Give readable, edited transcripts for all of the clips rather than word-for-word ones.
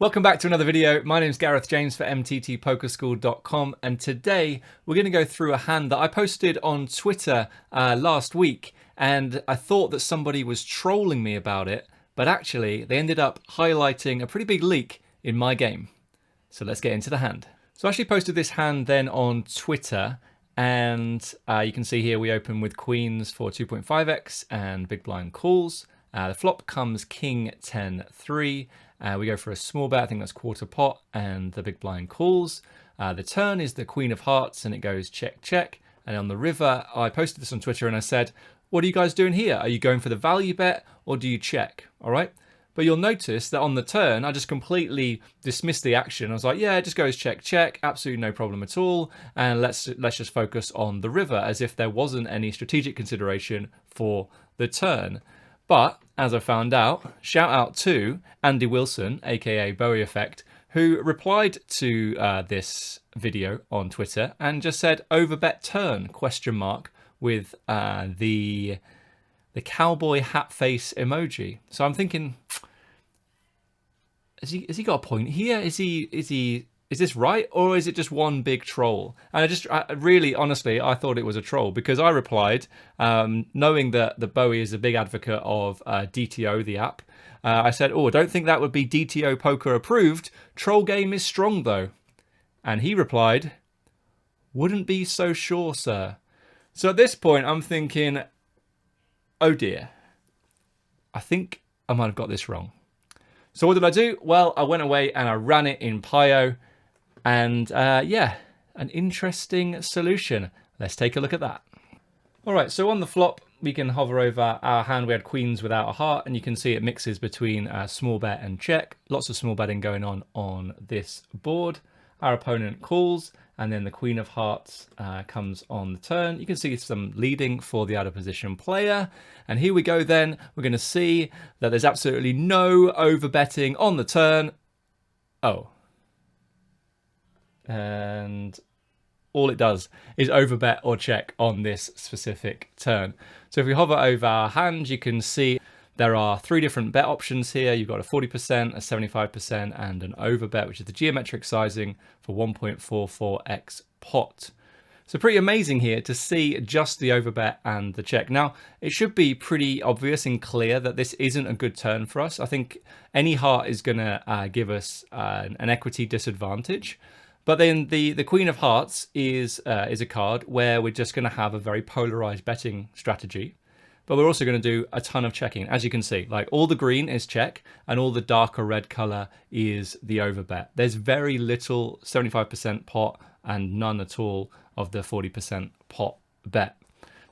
Welcome back to another video. My name is Gareth James for mttpokerschool.com, and today we're going to go through a hand that I posted on Twitter last week, and I thought that somebody was trolling me about it, but actually they ended up highlighting a pretty big leak in my game. So let's get into the hand. So I actually posted this hand then on Twitter, and you can see here we open with queens for 2.5x and big blind calls. The flop comes king 10-3. We go for a small bet, I think that's quarter pot, and the big blind calls. The turn is the queen of hearts, and it goes check, check. And on the river, I posted this on Twitter and I said, what are you guys doing here? Are you going for the value bet or do you check? All right. But you'll notice that on the turn, I just completely dismissed the action. I was like, yeah, it just goes check, check, absolutely no problem at all. And let's just focus on the river as if there wasn't any strategic consideration for the turn. But as I found out, shout out to Andy Wilson, aka bowieeffect, who replied to this video on Twitter and just said overbet turn ? With the cowboy hat face emoji. So I'm thinking, has he got a point here? Is this right, or is it just one big troll? And I really, honestly, I thought it was a troll because I replied, knowing that the Bowie is a big advocate of DTO, the app. I said, oh, don't think that would be DTO poker approved. Troll game is strong though. And he replied, wouldn't be so sure, sir. So at this point, I'm thinking, oh dear, I think I might have got this wrong. So what did I do? Well, I went away and I ran it in Pio. And yeah, an interesting solution. Let's take a look at that. All right, so on the flop, we can hover over our hand. We had queens without a heart, and you can see it mixes between small bet and check. Lots of small betting going on this board. Our opponent calls, and then the queen of hearts comes on the turn. You can see some leading for the out of position player. And here we go then. We're going to see that there's absolutely no overbetting on the turn. Oh. And all it does is overbet or check on this specific turn. So if we hover over our hand, you can see there are three different bet options here. You've got a 40%, a 75%, and an overbet, which is the geometric sizing for 1.44x pot. So pretty amazing here to see just the overbet and the check. Now, it should be pretty obvious and clear that this isn't a good turn for us. I think any heart is going to give us an equity disadvantage. But then the Queen of Hearts is a card where we're just going to have a very polarized betting strategy. But we're also going to do a ton of checking. As you can see, like all the green is check and all the darker red color is the overbet. There's very little 75% pot and none at all of the 40% pot bet.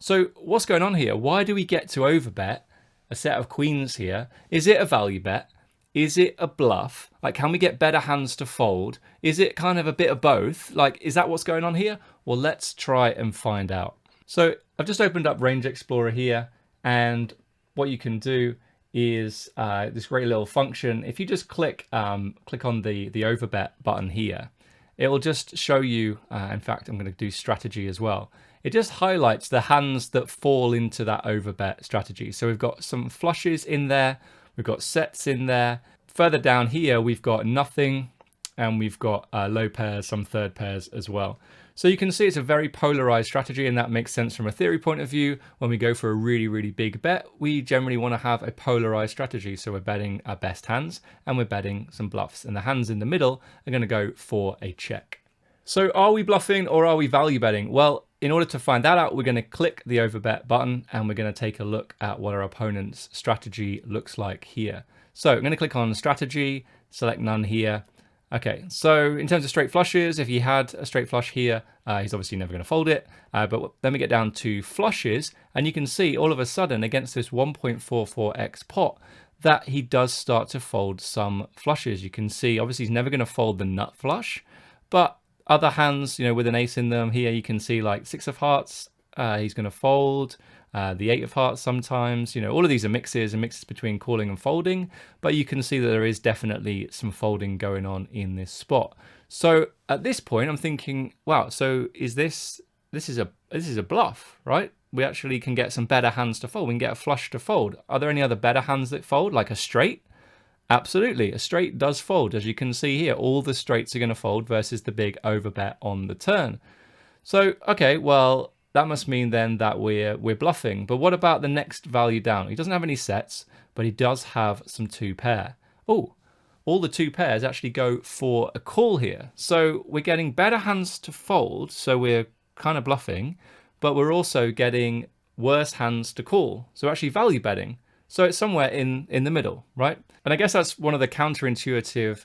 So what's going on here? Why do we get to overbet a set of queens here? Is it a value bet? Is it a bluff? Like, can we get better hands to fold? Is it kind of a bit of both? Like, is that what's going on here? Well, let's try and find out. So I've just opened up Range Explorer here, and what you can do is this great little function. If you just click on the overbet button here, it will just show you, in fact, I'm going to do strategy as well. It just highlights the hands that fall into that overbet strategy. So we've got some flushes in there. We've got sets in there. Further down here, we've got nothing, and we've got low pairs, some third pairs as well. So you can see it's a very polarized strategy, and that makes sense from a theory point of view. When we go for a really, really big bet, we generally want to have a polarized strategy. So we're betting our best hands, and we're betting some bluffs, and the hands in the middle are going to go for a check. So are we bluffing or are we value betting? Well, in order to find that out, we're going to click the overbet button and we're going to take a look at what our opponent's strategy looks like here. So I'm going to click on strategy, select none here. Okay, so in terms of straight flushes, if he had a straight flush here, he's obviously never going to fold it. But then we get down to flushes, and you can see all of a sudden against this 1.44x pot that he does start to fold some flushes. You can see obviously he's never going to fold the nut flush, but other hands, you know, with an ace in them here, you can see like six of hearts, he's going to fold, the eight of hearts sometimes, you know, all of these are mixes and mixes between calling and folding, but you can see that there is definitely some folding going on in this spot. So at this point, I'm thinking, wow, so is this is a bluff, right? We actually can get some better hands to fold. We can get a flush to fold. Are there any other better hands that fold, like a straight? Absolutely, a straight does fold. As you can see here, all the straights are going to fold versus the big overbet on the turn. So, okay, well, that must mean then that we're bluffing. But what about the next value down? He doesn't have any sets, but he does have some 2 pair. Oh, all the 2 pairs actually go for a call here. So we're getting better hands to fold, so we're kind of bluffing, but we're also getting worse hands to call. So we're actually value betting. So it's somewhere in the middle, right? And I guess that's one of the counterintuitive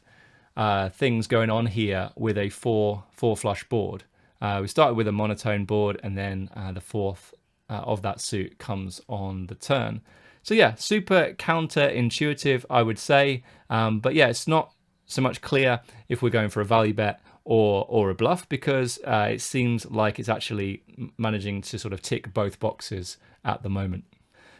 things going on here with a 4 flush board. We started with a monotone board, and then the 4th of that suit comes on the turn. So yeah, super counterintuitive, I would say. But yeah, it's not so much clear if we're going for a value bet or a bluff, because it seems like it's actually managing to sort of tick both boxes at the moment.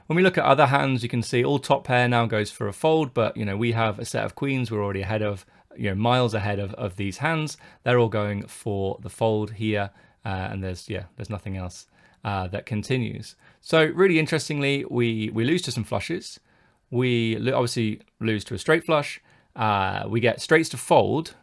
When we look at other hands, you can see all top pair now goes for a fold, but we have a set of queens we're already ahead of, miles ahead of these hands. They're all going for the fold here, and there's nothing else that continues. So really interestingly, we lose to some flushes. We obviously lose to a straight flush. We get straights to fold,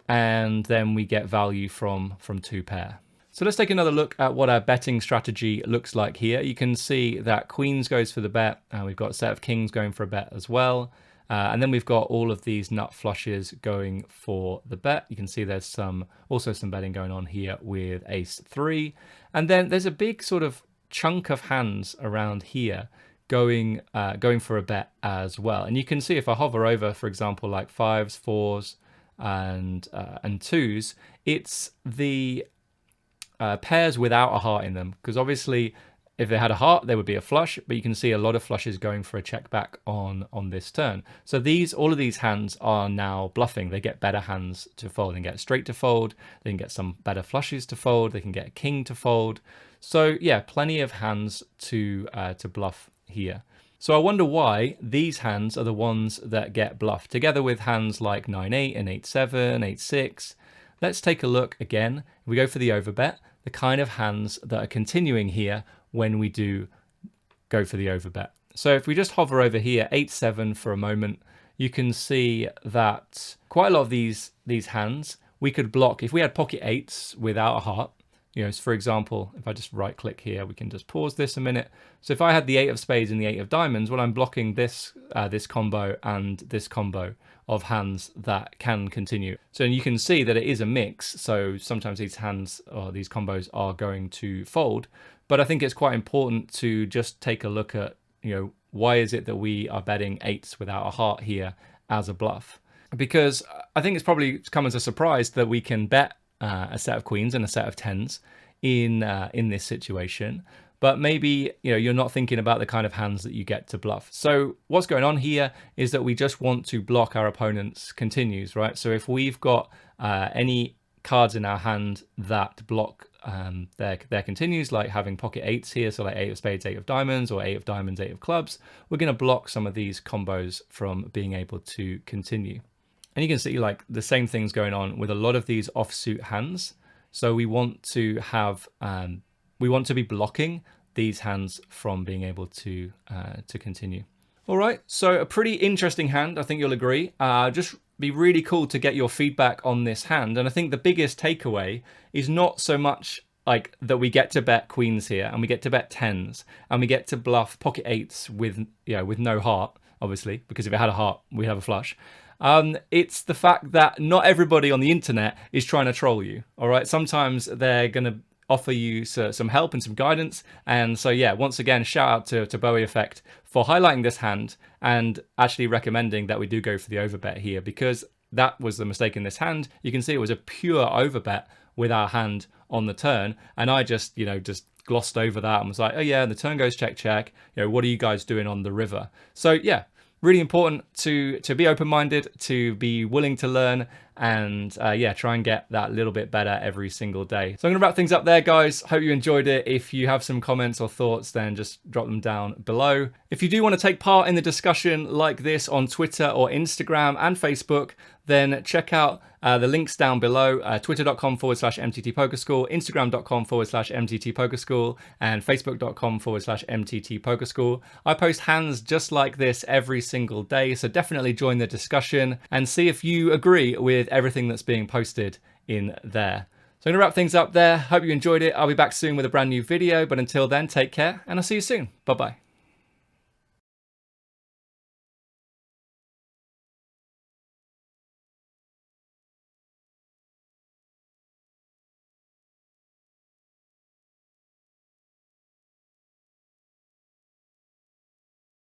and then we get value from 2 pair. So let's take another look at what our betting strategy looks like here. You can see that queens goes for the bet, and we've got a set of kings going for a bet as well. And then we've got all of these nut flushes going for the bet. You can see there's also some betting going on here with ace 3. And then there's a big sort of chunk of hands around here going for a bet as well. And you can see if I hover over, for example, like 5s, 4s, and 2s, it's the pairs without a heart in them, because obviously if they had a heart there would be a flush, but you can see a lot of flushes going for a check back on this turn. So all of these hands are now bluffing. They get better hands to fold. They can get straight to fold, they can get some better flushes to fold, they can get a king to fold. So yeah, plenty of hands to bluff here. So I wonder why these hands are the ones that get bluffed, together with hands like 9-8 and 8-7, 8-6. Let's take a look again. If we go for the overbet, the kind of hands that are continuing here when we do go for the overbet. So if we just hover over here, 8-7 for a moment, you can see that quite a lot of these hands we could block. If we had pocket 8s without a heart, so for example, if I just right click here, we can just pause this a minute. So if I had the 8 of spades and the 8 of diamonds, well, I'm blocking this combo and this combo of hands that can continue. So you can see that it is a mix. So sometimes these hands or these combos are going to fold, but I think it's quite important to just take a look at, why is it that we are betting 8s without a heart here as a bluff? Because I think it's probably come as a surprise that we can bet a set of queens and a set of 10s in this situation, but maybe you're not thinking about the kind of hands that you get to bluff. So what's going on here is that we just want to block our opponent's continues, right? So if we've got any cards in our hand that block their continues, like having pocket 8s here, so like 8 of spades, 8 of diamonds, or 8 of diamonds, 8 of clubs, we're going to block some of these combos from being able to continue. And you can see like the same things going on with a lot of these offsuit hands. So we want to have, we want to be blocking these hands from being able to continue. All right, so a pretty interesting hand, I think you'll agree. Just be really cool to get your feedback on this hand. And I think the biggest takeaway is not so much like that we get to bet queens here, and we get to bet 10s, and we get to bluff pocket 8s with no heart, obviously, because if it had a heart, we'd have a flush. It's the fact that not everybody on the internet is trying to troll you. All right, sometimes they're going to offer you some help and some guidance. And so yeah, once again, shout out to bowieeffect for highlighting this hand and actually recommending that we do go for the overbet here, because that was the mistake in this hand. You can see it was a pure overbet with our hand on the turn, and I just glossed over that and was like, oh yeah, the turn goes check check, what are you guys doing on the river? So yeah, really important to be open-minded, to be willing to learn, and yeah, try and get that little bit better every single day. So I'm gonna wrap things up there, guys. Hope you enjoyed it. If you have some comments or thoughts, then just drop them down below. If you do want to take part in the discussion like this on Twitter or Instagram and Facebook, then check out the links down below, twitter.com/MTTPokerSchool, instagram.com/MTTPokerSchool, and facebook.com/MTTPokerSchool. I post hands just like this every single day, so definitely join the discussion and see if you agree with everything that's being posted in there. So I'm going to wrap things up there. Hope you enjoyed it. I'll be back soon with a brand new video, but until then, take care, and I'll see you soon. Bye-bye.